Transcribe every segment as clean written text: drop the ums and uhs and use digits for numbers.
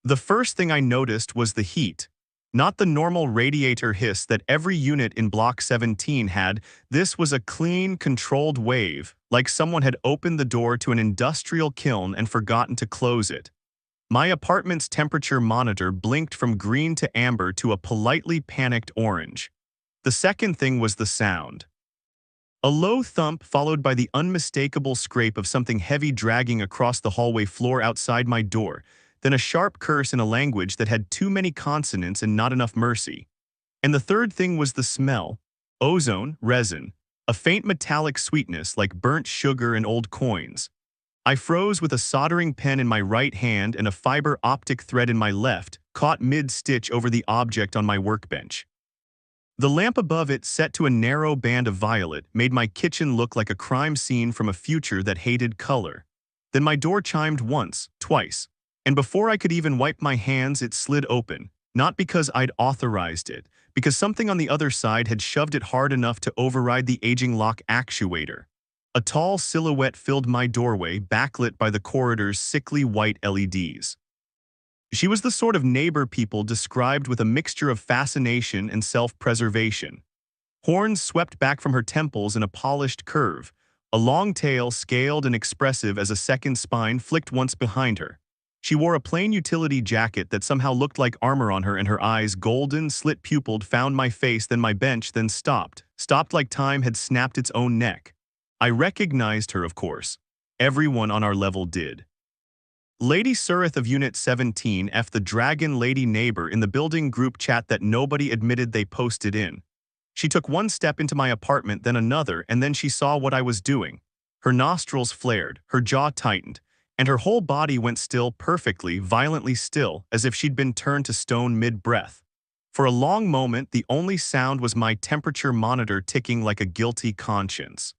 The first thing I noticed was the heat. Not the normal radiator hiss that every unit in Block 17 had. This was a clean, controlled wave, like someone had opened the door to an industrial kiln and forgotten to close it. My apartment's temperature monitor blinked from green to amber to a politely panicked orange. The second thing was the sound. A low thump followed by the unmistakable scrape of something heavy dragging across the hallway floor outside my door, then a sharp curse in a language that had too many consonants and not enough mercy. And the third thing was the smell. Ozone, resin, a faint metallic sweetness like burnt sugar and old coins. I froze with a soldering pen in my right hand and a fiber optic thread in my left, caught mid-stitch over the object on my workbench. The lamp above it, set to a narrow band of violet, made my kitchen look like a crime scene from a future that hated color. Then my door chimed once, twice, and before I could even wipe my hands it slid open, not because I'd authorized it, because something on the other side had shoved it hard enough to override the aging lock actuator. A tall silhouette filled my doorway, backlit by the corridor's sickly white LEDs. She was the sort of neighbor people described with a mixture of fascination and self-preservation. Horns swept back from her temples in a polished curve. A long tail, scaled and expressive as a second spine, flicked once behind her. She wore a plain utility jacket that somehow looked like armor on her, and her eyes, golden, slit-pupiled, found my face, then my bench, then stopped. Stopped like time had snapped its own neck. I recognized her, of course. Everyone on our level did. Lady Surith of Unit 17, the Dragon Lady neighbor in the building group chat that nobody admitted they posted in. She took one step into my apartment, then another, and then she saw what I was doing. Her nostrils flared, her jaw tightened, and her whole body went still, perfectly, violently still, as if she'd been turned to stone mid-breath. For a long moment, the only sound was my temperature monitor ticking like a guilty conscience.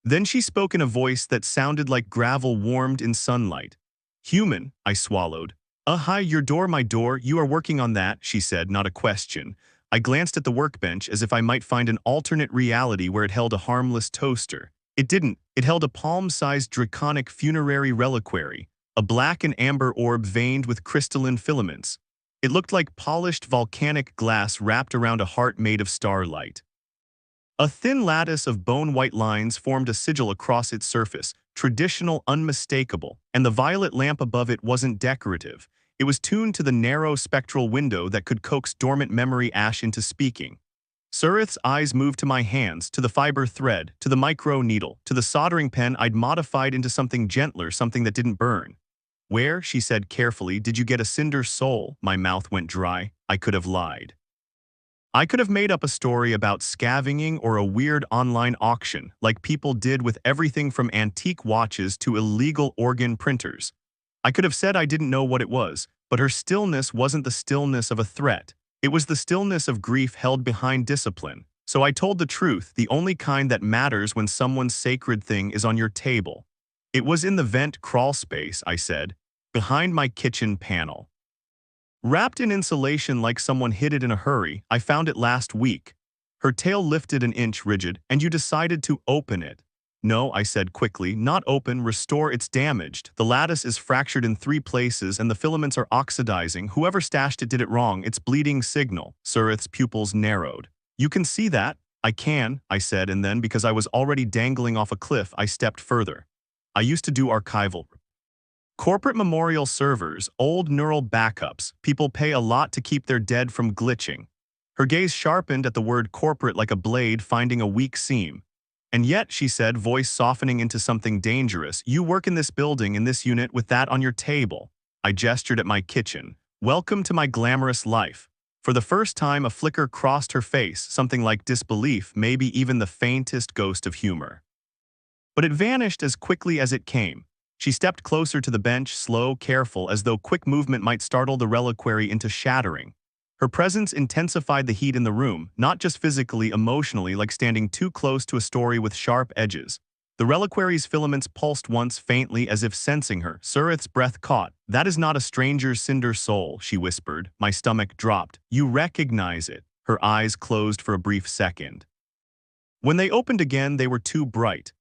Then she spoke in a voice that sounded like gravel warmed in sunlight. "Human," I swallowed. Hi, your door, my door, you are working on that," she said, not a question. I glanced at the workbench as if I might find an alternate reality where it held a harmless toaster. It didn't. It held a palm-sized draconic funerary reliquary, a black and amber orb veined with crystalline filaments. It looked like polished volcanic glass wrapped around a heart made of starlight. A thin lattice of bone-white lines formed a sigil across its surface, traditional, unmistakable, and the violet lamp above it wasn't decorative. It was tuned to the narrow spectral window that could coax dormant memory ash into speaking. Surith's eyes moved to my hands, to the fiber thread, to the micro needle, to the soldering pen I'd modified into something gentler, something that didn't burn. "Where," she said carefully, "did you get a cinder soul?" My mouth went dry. I could have lied. I could have made up a story about scavenging or a weird online auction, like people did with everything from antique watches to illegal organ printers. I could have said I didn't know what it was, but her stillness wasn't the stillness of a threat. It was the stillness of grief held behind discipline. So I told the truth, the only kind that matters when someone's sacred thing is on your table. "It was in the vent crawl space," I said, "behind my kitchen panel. Wrapped in insulation like someone hid it in a hurry. I found it last week." Her tail lifted an inch, rigid. "And you decided to open it." "No," I said quickly, "not open, restore, it's damaged. The lattice is fractured in 3 places and the filaments are oxidizing. Whoever stashed it did it wrong, it's bleeding signal." Surith's pupils narrowed. "You can see that?" "I can," I said, and then, because I was already dangling off a cliff, I stepped further. "I used to do archival. Corporate memorial servers, old neural backups. People pay a lot to keep their dead from glitching." Her gaze sharpened at the word corporate like a blade finding a weak seam. "And yet," she said, voice softening into something dangerous, "you work in this building, in this unit, with that on your table." I gestured at my kitchen. "Welcome to my glamorous life." For the first time, a flicker crossed her face, something like disbelief, maybe even the faintest ghost of humor. But it vanished as quickly as it came. She stepped closer to the bench, slow, careful, as though quick movement might startle the reliquary into shattering. Her presence intensified the heat in the room, not just physically, emotionally, like standing too close to a story with sharp edges. The reliquary's filaments pulsed once, faintly, as if sensing her. Surith's breath caught. "That is not a stranger's cinder soul," she whispered. My stomach dropped. "You recognize it." Her eyes closed for a brief second. When they opened again, they were too bright.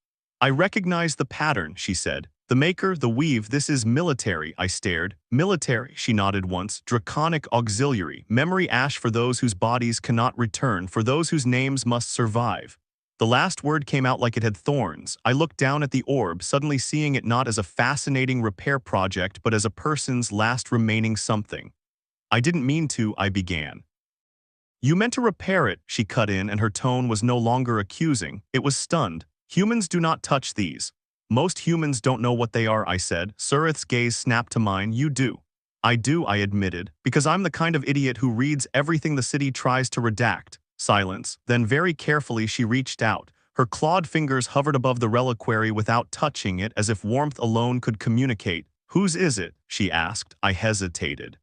"I recognize the pattern," she said. The maker, the weave, this is military, I stared. Military, she nodded once. Draconic auxiliary, memory ash for those whose bodies cannot return, for those whose names must survive. The last word came out like it had thorns. I looked down at the orb, suddenly seeing it not as a fascinating repair project, but as a person's last remaining something. I didn't mean to, I began. You meant to repair it, she cut in, and her tone was no longer accusing. It was stunned. Humans do not touch these. Most humans don't know what they are, I said. Surith's gaze snapped to mine. You do. I do, I admitted, because I'm the kind of idiot who reads everything the city tries to redact. Silence. Then very carefully she reached out. Her clawed fingers hovered above the reliquary without touching it, as if warmth alone could communicate. Whose is it? She asked. I hesitated.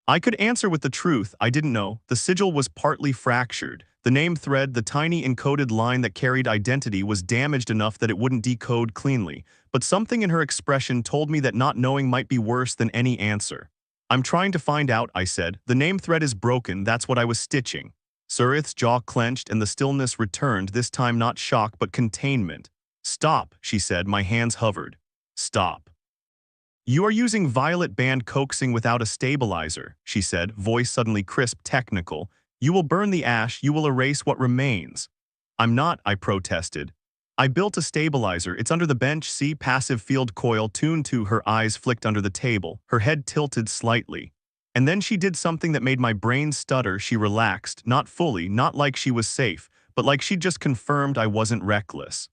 I could answer with the truth. I didn't know. The sigil was partly fractured. The name thread, the tiny encoded line that carried identity, was damaged enough that it wouldn't decode cleanly. But something in her expression told me that not knowing might be worse than any answer. I'm trying to find out, I said. The name thread is broken, that's what I was stitching. Surith's jaw clenched and the stillness returned, this time not shock but containment. Stop, she said. My hands hovered. Stop. You are using violet band coaxing without a stabilizer, she said, voice suddenly crisp, technical. You will burn the ash, you will erase what remains. I'm not, I protested. I built a stabilizer, it's under the bench, see, passive field coil tuned to. Her eyes flicked under the table, her head tilted slightly. And then she did something that made my brain stutter. She relaxed, not fully, not like she was safe, but like she'd just confirmed I wasn't reckless.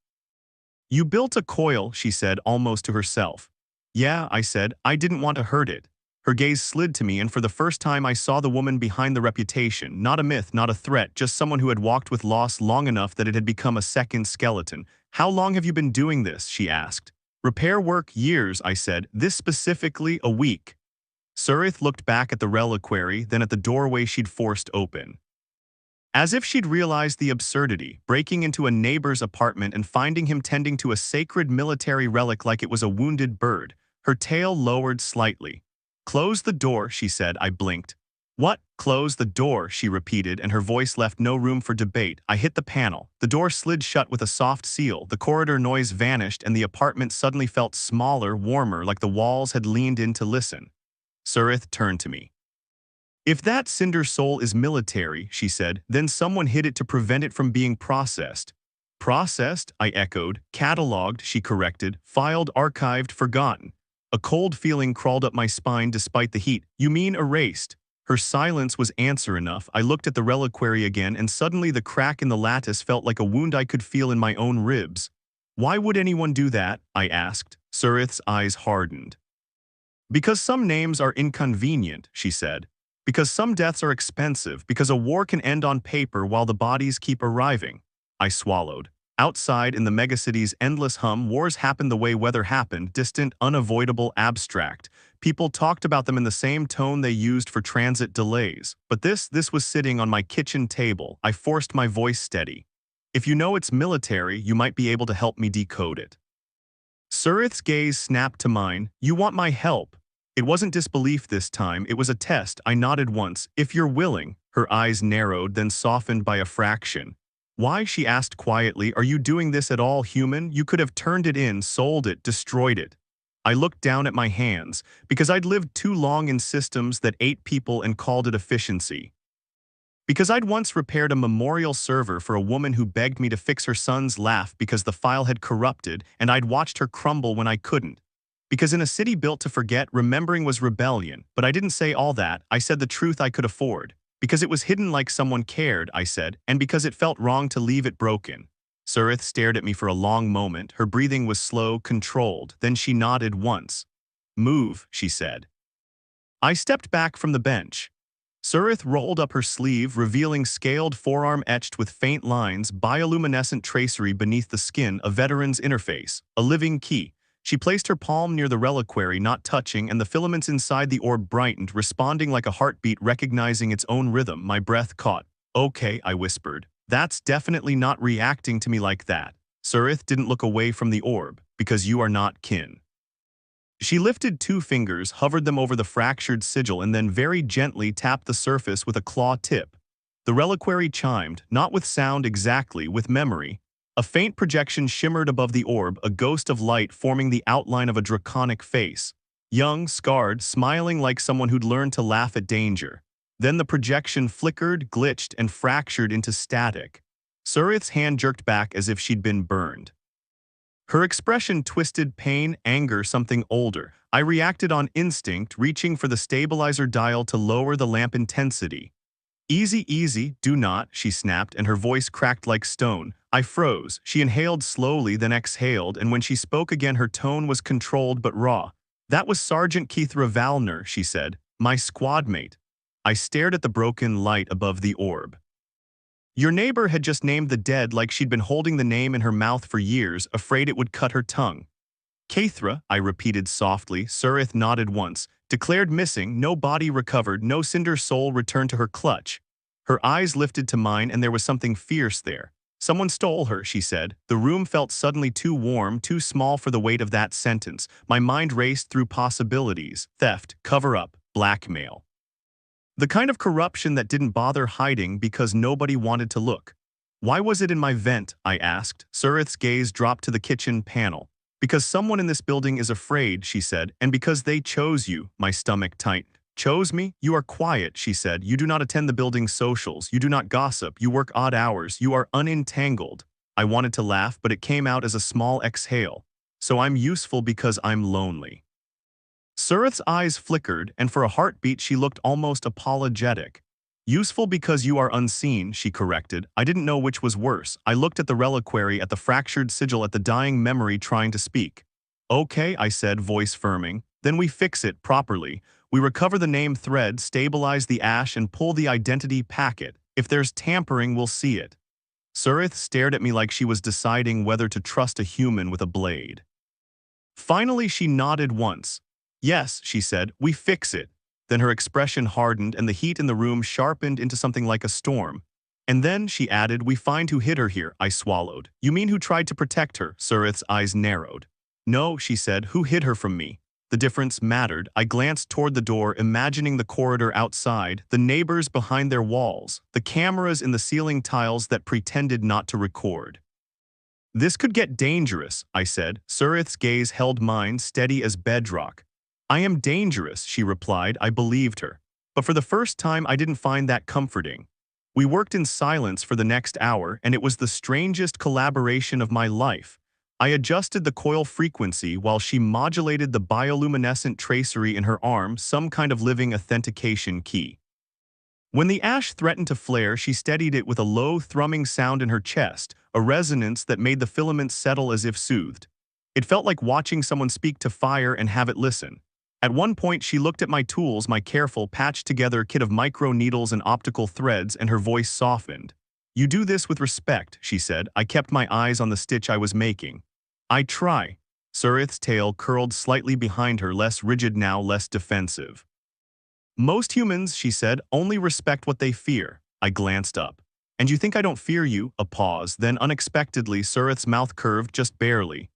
You built a coil, she said, almost to herself. Yeah, I said, I didn't want to hurt it. Her gaze slid to me, and for the first time I saw the woman behind the reputation, not a myth, not a threat, just someone who had walked with loss long enough that it had become a second skeleton. How long have you been doing this? She asked. Repair work, years, I said. This specifically, a week. Surith looked back at the reliquary, then at the doorway she'd forced open. As if she'd realized the absurdity, breaking into a neighbor's apartment and finding him tending to a sacred military relic like it was a wounded bird, her tail lowered slightly. Close the door, she said. I blinked. What? Close the door, she repeated, and her voice left no room for debate. I hit the panel. The door slid shut with a soft seal, the corridor noise vanished, and the apartment suddenly felt smaller, warmer, like the walls had leaned in to listen. Surith turned to me. If that cinder soul is military, she said, then someone hid it to prevent it from being processed. Processed? I echoed. Cataloged, she corrected. Filed, archived, forgotten. A cold feeling crawled up my spine despite the heat. You mean erased? Her silence was answer enough. I looked at the reliquary again, and suddenly the crack in the lattice felt like a wound I could feel in my own ribs. Why would anyone do that? I asked. Surith's eyes hardened. Because some names are inconvenient, she said. Because some deaths are expensive, because a war can end on paper while the bodies keep arriving. I swallowed. Outside, in the megacity's endless hum, wars happened the way weather happened, distant, unavoidable, abstract. People talked about them in the same tone they used for transit delays. But this was sitting on my kitchen table. I forced my voice steady. If you know it's military, you might be able to help me decode it. Surith's gaze snapped to mine. You want my help? It wasn't disbelief this time, it was a test. I nodded once. If you're willing. Her eyes narrowed, then softened by a fraction. Why? She asked quietly. Are you doing this at all human? You could have turned it in, sold it, destroyed it. I looked down at my hands, because I'd lived too long in systems that ate people and called it efficiency. Because I'd once repaired a memorial server for a woman who begged me to fix her son's laugh because the file had corrupted, and I'd watched her crumble when I couldn't. Because in a city built to forget, remembering was rebellion. But I didn't say all that, I said the truth I could afford. Because it was hidden like someone cared, I said, and because it felt wrong to leave it broken. Surith stared at me for a long moment. Her breathing was slow, controlled. Then she nodded once. Move, she said. I stepped back from the bench. Surith rolled up her sleeve, revealing scaled forearm etched with faint lines, bioluminescent tracery beneath the skin, a veteran's interface, a living key. She placed her palm near the reliquary, not touching, and the filaments inside the orb brightened, responding like a heartbeat recognizing its own rhythm. My breath caught. Okay, I whispered. That's definitely not reacting to me like that. Surith didn't look away from the orb, because you are not kin. She lifted 2 fingers, hovered them over the fractured sigil, and then very gently tapped the surface with a claw tip. The reliquary chimed, not with sound exactly, with memory. A faint projection shimmered above the orb, a ghost of light forming the outline of a draconic face. Young, scarred, smiling like someone who'd learned to laugh at danger. Then the projection flickered, glitched, and fractured into static. Surith's hand jerked back as if she'd been burned. Her expression twisted pain, anger, something older. I reacted on instinct, reaching for the stabilizer dial to lower the lamp intensity. Easy, easy, do not, she snapped, and her voice cracked like stone. I froze. She inhaled slowly, then exhaled, and when she spoke again her tone was controlled but raw. That was Sergeant Keithra Valner, she said, my squad mate. I stared at the broken light above the orb. Your neighbor had just named the dead like she'd been holding the name in her mouth for years, afraid it would cut her tongue. Keithra, I repeated softly. Surith nodded once. Declared missing, no body recovered, no cinder soul returned to her clutch. Her eyes lifted to mine and there was something fierce there. Someone stole her, she said. The room felt suddenly too warm, too small for the weight of that sentence. My mind raced through possibilities. Theft, cover-up, blackmail. The kind of corruption that didn't bother hiding because nobody wanted to look. Why was it in my vent? I asked. Surith's gaze dropped to the kitchen panel. Because someone in this building is afraid, she said, and because they chose you. My stomach tightened. Chose me? You are quiet, she said. You do not attend the building's socials. You do not gossip. You work odd hours. You are unentangled. I wanted to laugh, but it came out as a small exhale. So I'm useful because I'm lonely. Surith's eyes flickered, and for a heartbeat she looked almost apologetic. Useful because you are unseen, she corrected. I didn't know which was worse. I looked at the reliquary, at the fractured sigil, at the dying memory trying to speak. Okay, I said, voice firming. Then we fix it properly. We recover the name thread, stabilize the ash, and pull the identity packet. If there's tampering, we'll see it. Surith stared at me like she was deciding whether to trust a human with a blade. Finally, she nodded once. Yes, she said, we fix it. Then her expression hardened and the heat in the room sharpened into something like a storm. And then, she added, we find who hid her here. I swallowed. You mean who tried to protect her? Surith's eyes narrowed. No, she said, who hid her from me? The difference mattered. I glanced toward the door, imagining the corridor outside, the neighbors behind their walls, the cameras in the ceiling tiles that pretended not to record. This could get dangerous, I said. Surith's gaze held mine, steady as bedrock. I am dangerous, she replied. I believed her. But for the first time, I didn't find that comforting. We worked in silence for the next hour, and it was the strangest collaboration of my life. I adjusted the coil frequency while she modulated the bioluminescent tracery in her arm, some kind of living authentication key. When the ash threatened to flare, she steadied it with a low, thrumming sound in her chest, a resonance that made the filaments settle as if soothed. It felt like watching someone speak to fire and have it listen. At one point, she looked at my tools, my careful, patched-together kit of micro needles and optical threads, and her voice softened. You do this with respect, she said. I kept my eyes on the stitch I was making. I try. Surith's tail curled slightly behind her, less rigid now, less defensive. Most humans, she said, only respect what they fear. I glanced up. And you think I don't fear you? A pause, then unexpectedly, Surith's mouth curved just barely.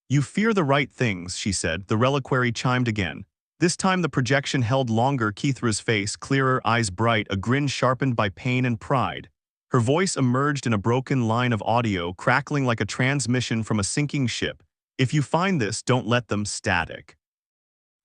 You fear the right things, she said. The reliquary chimed again. This time the projection held longer, Keithra's face, clearer, eyes bright, a grin sharpened by pain and pride. Her voice emerged in a broken line of audio, crackling like a transmission from a sinking ship. If you find this, don't let them static.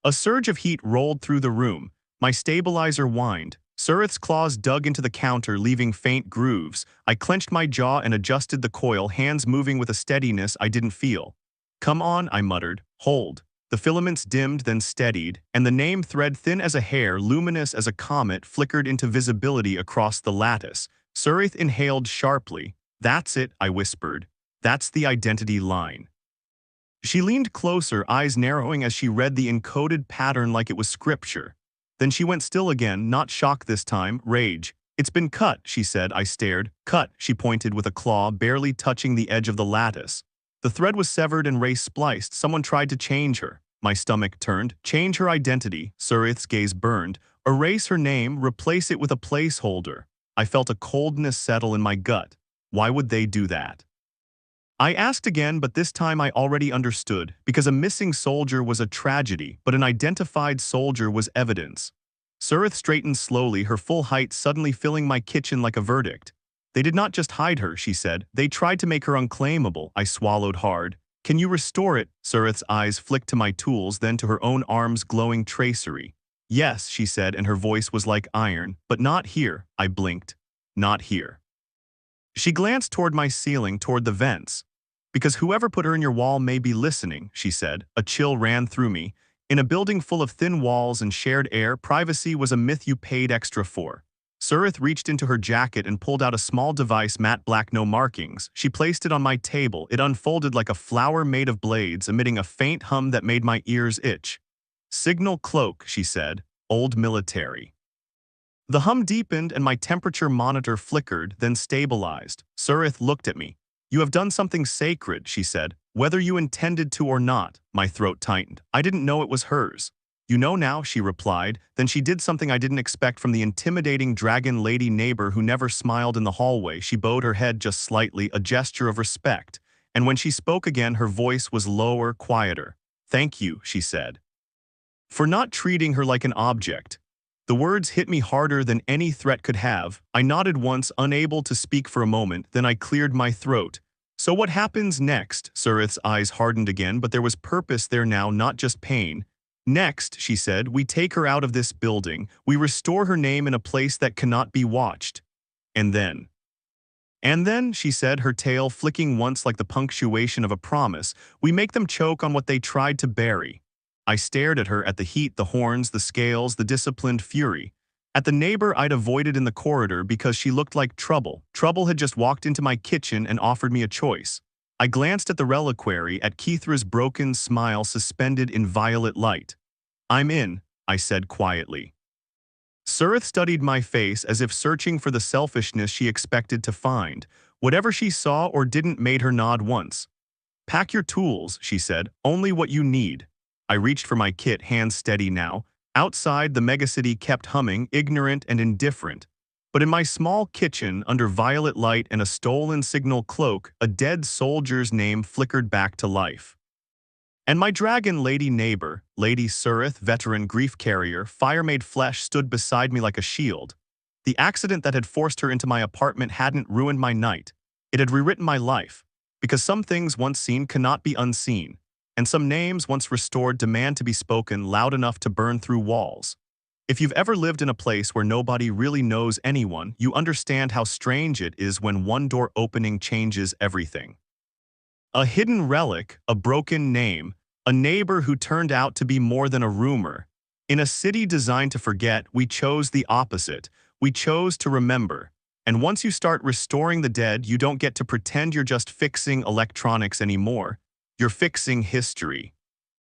A surge of heat rolled through the room. My stabilizer whined. Surith's claws dug into the counter, leaving faint grooves. I clenched my jaw and adjusted the coil, hands moving with a steadiness I didn't feel. Come on, I muttered. Hold. The filaments dimmed, then steadied, and the name thread, thin as a hair, luminous as a comet, flickered into visibility across the lattice. Surith inhaled sharply. That's it, I whispered. That's the identity line. She leaned closer, eyes narrowing as she read the encoded pattern like it was scripture. Then she went still again, not shock this time, rage. It's been cut, she said. I stared. Cut, she pointed with a claw, barely touching the edge of the lattice. The thread was severed and race-spliced. Someone tried to change her. My stomach turned. Change her identity. Surith's gaze burned. Erase her name, replace it with a placeholder. I felt a coldness settle in my gut. Why would they do that? I asked again, but this time I already understood, because a missing soldier was a tragedy, but an identified soldier was evidence. Surith straightened slowly, her full height suddenly filling my kitchen like a verdict. They did not just hide her, she said. They tried to make her unclaimable. I swallowed hard. Can you restore it? Surith's eyes flicked to my tools, then to her own arm's glowing tracery. Yes, she said, and her voice was like iron. But not here, I blinked. Not here. She glanced toward my ceiling, toward the vents. Because whoever put her in your wall may be listening, she said. A chill ran through me. In a building full of thin walls and shared air, privacy was a myth you paid extra for. Surith reached into her jacket and pulled out a small device, matte black, no markings. She placed it on my table. It unfolded like a flower made of blades, emitting a faint hum that made my ears itch. Signal cloak, she said. Old military. The hum deepened and my temperature monitor flickered, then stabilized. Surith looked at me. You have done something sacred, she said. Whether you intended to or not. My throat tightened. I didn't know it was hers. You know now, she replied. Then she did something I didn't expect from the intimidating dragon lady neighbor who never smiled in the hallway. She bowed her head just slightly, a gesture of respect. And when she spoke again, her voice was lower, quieter. Thank you, she said. For not treating her like an object. The words hit me harder than any threat could have. I nodded once, unable to speak for a moment, then I cleared my throat. So what happens next? Surith's eyes hardened again, but there was purpose there now, not just pain. Next, she said, we take her out of this building. We restore her name in a place that cannot be watched. And then, she said, her tail flicking once like the punctuation of a promise, we make them choke on what they tried to bury. I stared at her, at the heat, the horns, the scales, the disciplined fury. At the neighbor I'd avoided in the corridor because she looked like trouble. Trouble had just walked into my kitchen and offered me a choice. I glanced at the reliquary, at Kithra's broken smile suspended in violet light. I'm in, I said quietly. Surith studied my face as if searching for the selfishness she expected to find. Whatever she saw or didn't made her nod once. Pack your tools, she said, only what you need. I reached for my kit, hands steady now. Outside, the megacity kept humming, ignorant and indifferent. But in my small kitchen, under violet light and a stolen signal cloak, a dead soldier's name flickered back to life. And my dragon lady neighbor, Lady Surith, veteran grief carrier, fire-made flesh, stood beside me like a shield. The accident that had forced her into my apartment hadn't ruined my night. It had rewritten my life. Because some things once seen cannot be unseen. And some names once restored demand to be spoken loud enough to burn through walls. If you've ever lived in a place where nobody really knows anyone, you understand how strange it is when one door opening changes everything. A hidden relic, a broken name, a neighbor who turned out to be more than a rumor. In a city designed to forget, we chose the opposite. We chose to remember. And once you start restoring the dead, you don't get to pretend you're just fixing electronics anymore. You're fixing history.